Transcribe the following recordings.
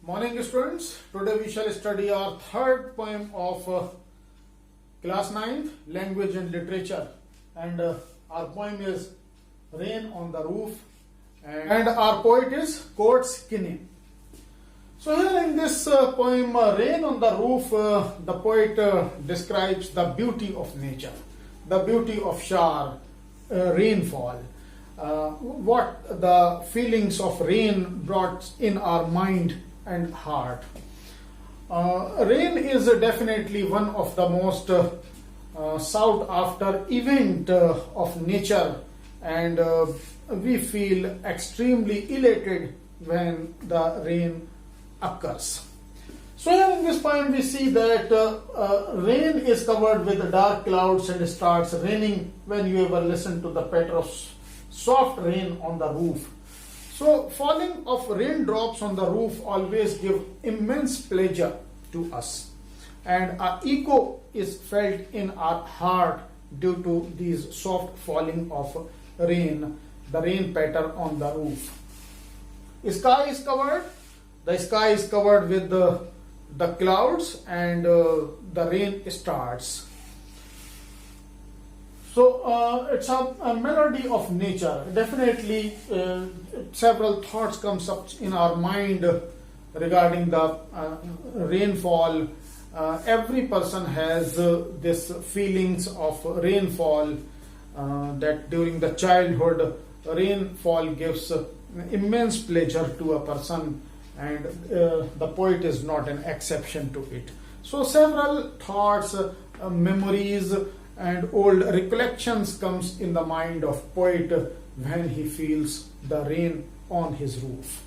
Morning students, today we shall study our third poem of class 9 language and literature, and our poem is Rain on the Roof, and our poet is Coates Kinney. So here in this poem Rain on the Roof, the poet describes the beauty of nature, the beauty of shower, rainfall, what the feelings of rain brought in our mind and heart. Rain is definitely one of the most sought after event of nature, and we feel extremely elated when the rain occurs. So here in this poem we see that rain is covered with dark clouds and starts raining when you ever listen to the patter of soft rain on the roof. So falling of raindrops on the roof always give immense pleasure to us, and an echo is felt in our heart due to these soft falling of rain, the rain patter on the roof. The sky is covered with the clouds, and the rain starts. So it's a melody of nature. Definitely several thoughts comes up in our mind regarding the rainfall. Every person has this feelings of rainfall, that during the childhood rainfall gives immense pleasure to a person, and the poet is not an exception to it. So several thoughts, memories and old recollections comes in the mind of poet when he feels the rain on his roof.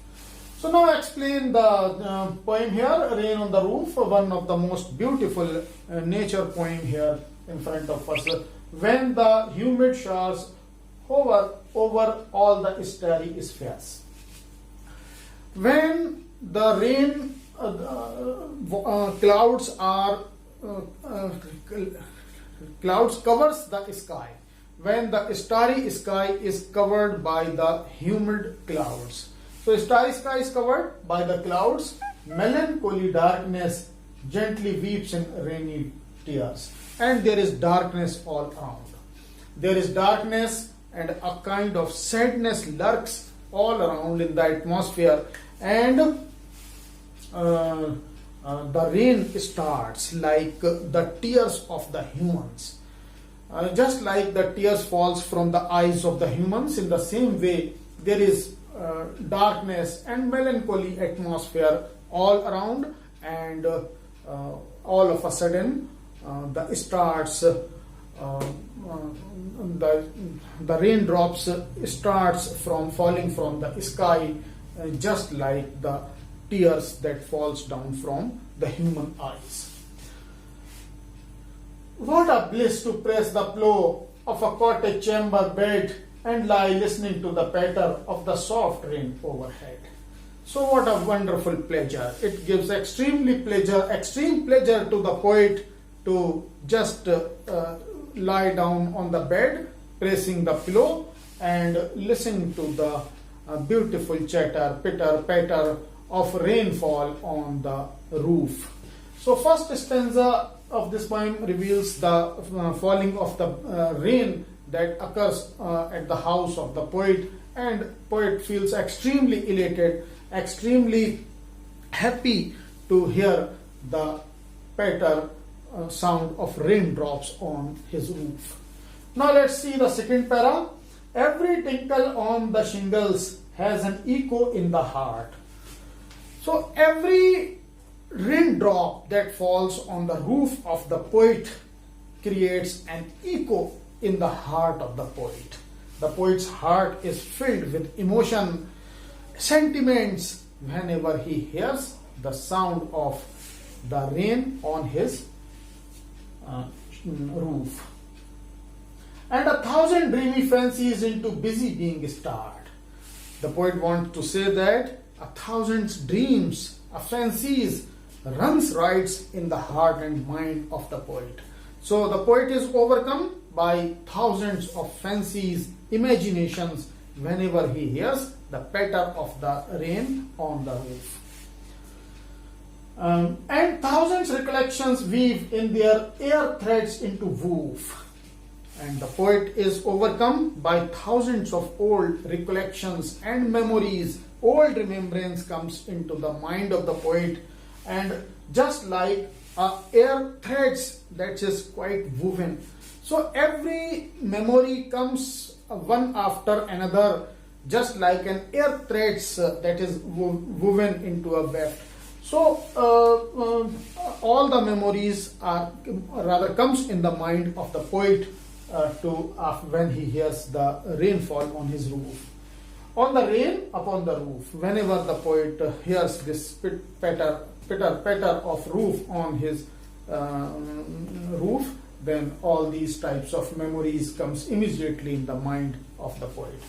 So now I explain the poem here, Rain on the Roof, one of the most beautiful nature poem here in front of us. When the humid showers hover over all the starry spheres. When the rain clouds covers the sky, when the starry sky is covered by the humid clouds. So starry sky is covered by the clouds, melancholy darkness gently weeps in rainy tears, and there is darkness all around. There is darkness, and a kind of sadness lurks all around in the atmosphere, and the rain starts like the tears of the humans. Just like the tears falls from the eyes of the humans, in the same way there is darkness and melancholy atmosphere all around, and all of a sudden the raindrops starts from falling from the sky, just like the tears that falls down from the human eyes. What a bliss to press the pillow of a cottage chamber bed and lie listening to the patter of the soft rain overhead. So what a wonderful pleasure. It gives extreme pleasure to the poet to just lie down on the bed, pressing the pillow and listening to the beautiful chatter, pitter, patter of rainfall on the roof. So first stanza of this poem reveals the falling of the rain that occurs at the house of the poet, and poet feels extremely elated, extremely happy to hear the patter sound of raindrops on his roof. Now let's see the second para. Every tinkle on the shingles has an echo in the heart. So every raindrop that falls on the roof of the poet creates an echo in the heart of the poet. The poet's heart is filled with emotion, sentiments whenever he hears the sound of the rain on his roof. And 1,000 dreamy fancies into busy being starred. The poet wants to say that 1,000 dreams, fancies runs rides in the heart and mind of the poet. So the poet is overcome by thousands of fancies, imaginations whenever he hears the patter of the rain on the roof. And thousands recollections weave in their air threads into woof. And the poet is overcome by thousands of old recollections and memories. Old remembrance comes into the mind of the poet, and just like air threads that is quite woven. So every memory comes one after another, just like an air threads that is woven into a web. So all the memories are rather comes in the mind of the poet when he hears the rainfall on his roof. On the rain upon the roof, whenever the poet hears this patter of roof on his roof, then all these types of memories comes immediately in the mind of the poet.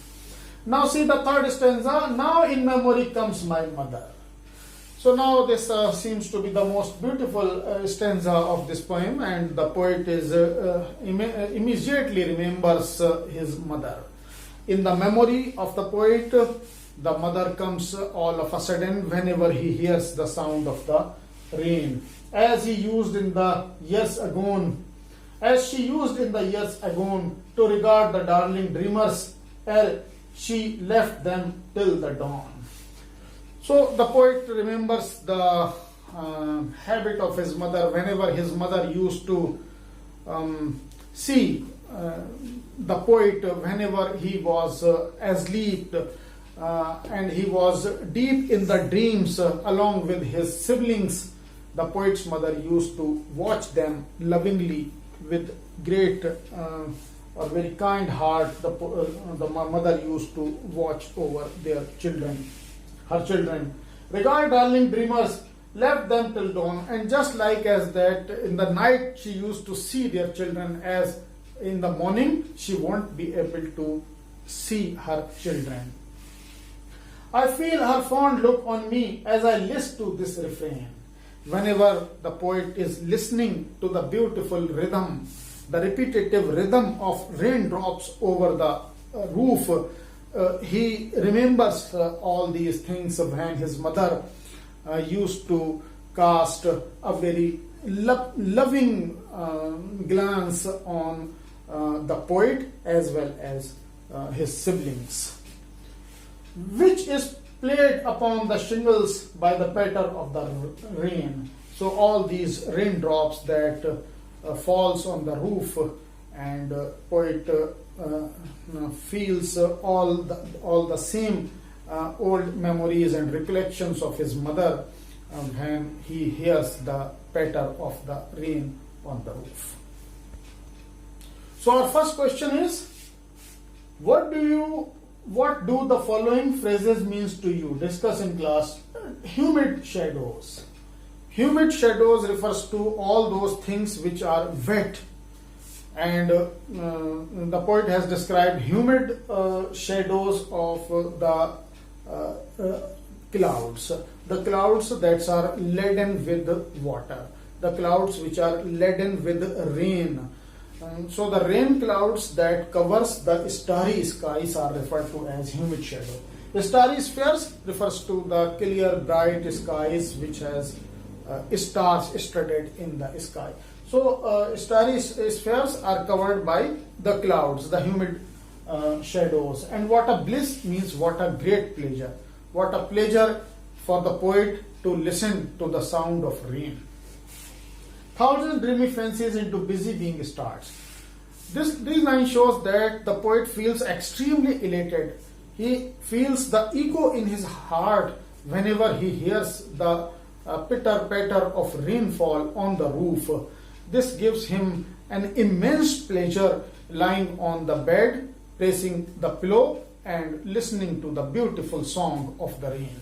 Now see the third stanza. Now in memory comes my mother. So now this seems to be the most beautiful stanza of this poem, and the poet is immediately remembers his mother. In the memory of the poet, the mother comes all of a sudden whenever he hears the sound of the rain, as he used in the years agone, as she used in the years agone to regard the darling dreamers ere she left them till the dawn. So the poet remembers the habit of his mother whenever his mother used to see the poet whenever he was asleep and he was deep in the dreams along with his siblings. The poet's mother used to watch them lovingly with great or very kind heart. The mother used to watch over their children. Her children. Regard darling dreamers, left them till dawn. And just like as that, in the night she used to see their children, as in the morning she won't be able to see her children. I feel her fond look on me as I listen to this refrain. Whenever the poet is listening to the beautiful rhythm, the repetitive rhythm of raindrops over the roof, he remembers all these things when his mother used to cast a very loving glance on the poet as well as his siblings, which is played upon the shingles by the patter of the rain. So all these raindrops that falls on the roof, and poet feels all the same old memories and recollections of his mother when he hears the patter of the rain on the roof. So our first question is, what do the following phrases means to you? Discuss in class. Humid shadows. Humid shadows refers to all those things which are wet, and the poet has described humid shadows of the clouds. The clouds that are laden with water. The clouds which are laden with rain. So the rain clouds that covers the starry skies are referred to as humid shadow. The starry spheres refers to the clear bright skies which has stars studded in the sky. So starry spheres are covered by the clouds, the humid shadows. And what a bliss means what a great pleasure. What a pleasure for the poet to listen to the sound of rain. Thousand dreamy fancies into busy being starts. This line shows that the poet feels extremely elated. He feels the echo in his heart whenever he hears the pitter-patter of rainfall on the roof. This gives him an immense pleasure lying on the bed, pressing the pillow and listening to the beautiful song of the rain.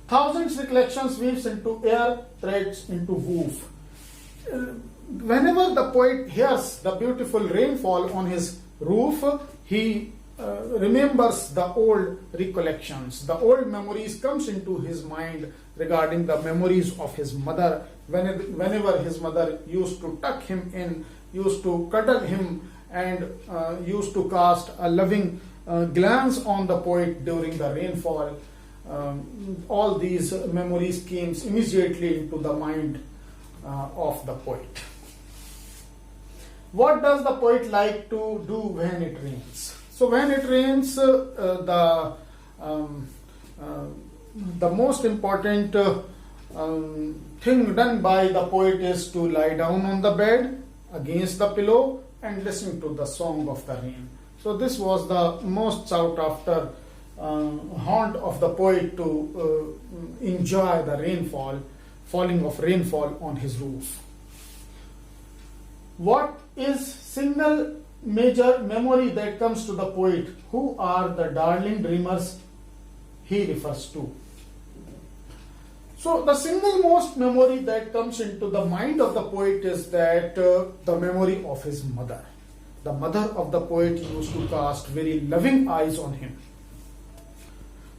Thousands recollections weaves into air, threads into woof. Whenever the poet hears the beautiful rainfall on his roof, he remembers the old recollections. The old memories comes into his mind regarding the memories of his mother. Whenever his mother used to tuck him in, used to cuddle him, and used to cast a loving glance on the poet during the rainfall. all these memories came immediately into the mind of the poet. What does the poet like to do when it rains? So when it rains, the most important thing done by the poet is to lie down on the bed against the pillow and listen to the song of the rain. So this was the most sought after haunt of the poet to enjoy the falling of rainfall on his roof. What is single major memory that comes to the poet? Who are the darling dreamers he refers to? So the single most memory that comes into the mind of the poet is that the memory of his mother. The mother of the poet used to cast very loving eyes on him.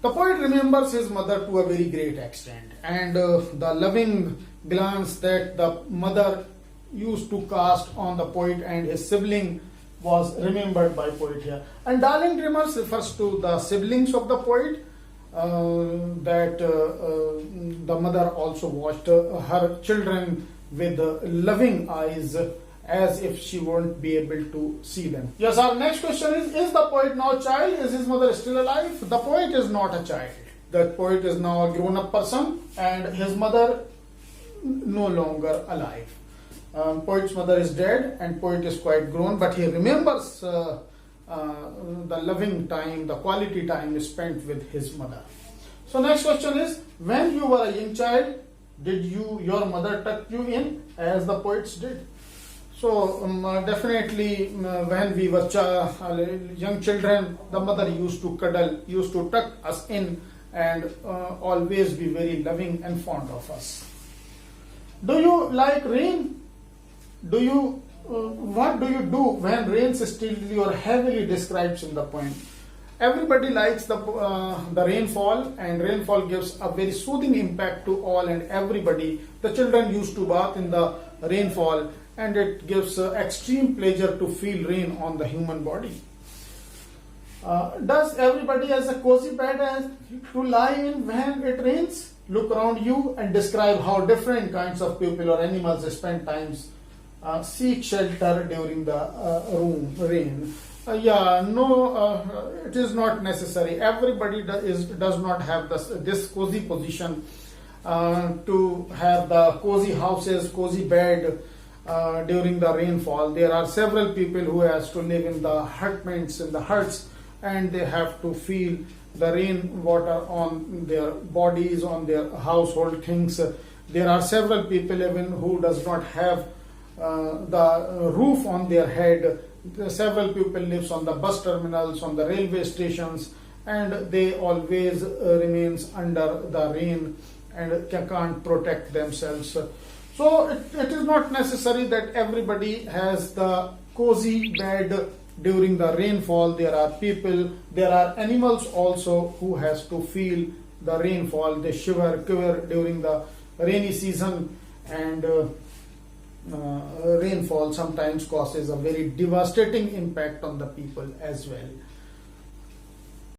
The poet remembers his mother to a very great extent, and the loving glance that the mother used to cast on the poet and his sibling was remembered by poet here. And darling dreamers refers to the siblings of the poet, that the mother also watched her children with loving eyes as if she won't be able to see them. Yes, our next question is the poet now a child? Is his mother still alive? The poet is not a child. The poet is now a grown-up person and his mother no longer alive. Poet's mother is dead and poet is quite grown, but he remembers the loving time, the quality time spent with his mother. So next question is, when you were a young child, did your mother tuck you in as the poets did? So definitely when we were young children, the mother used to cuddle, used to tuck us in and always be very loving and fond of us. Do you like rain? What do you do when rain steadily or heavily describes in the poem? Everybody likes the rainfall, and rainfall gives a very soothing impact to all and everybody. The children used to bath in the rainfall, and it gives extreme pleasure to feel rain on the human body. Does everybody has a cozy bed to lie in when it rains? Look around you and describe how different kinds of people or animals spend times seek shelter during the rain. It is not necessary. Everybody does not have this cozy position to have the cozy houses, cozy bed during the rainfall. There are several people who has to live in the hutments, in the huts, and they have to feel the rain water on their bodies, on their household things. There are several people even who does not have the roof on their head. Several people lives on the bus terminals, on the railway stations, and they always remains under the rain and can't protect themselves. So it is not necessary that everybody has the cozy bed during the rainfall. There are animals also who has to feel the rainfall. They shiver, quiver during the rainy season, and rainfall sometimes causes a very devastating impact on the people as well.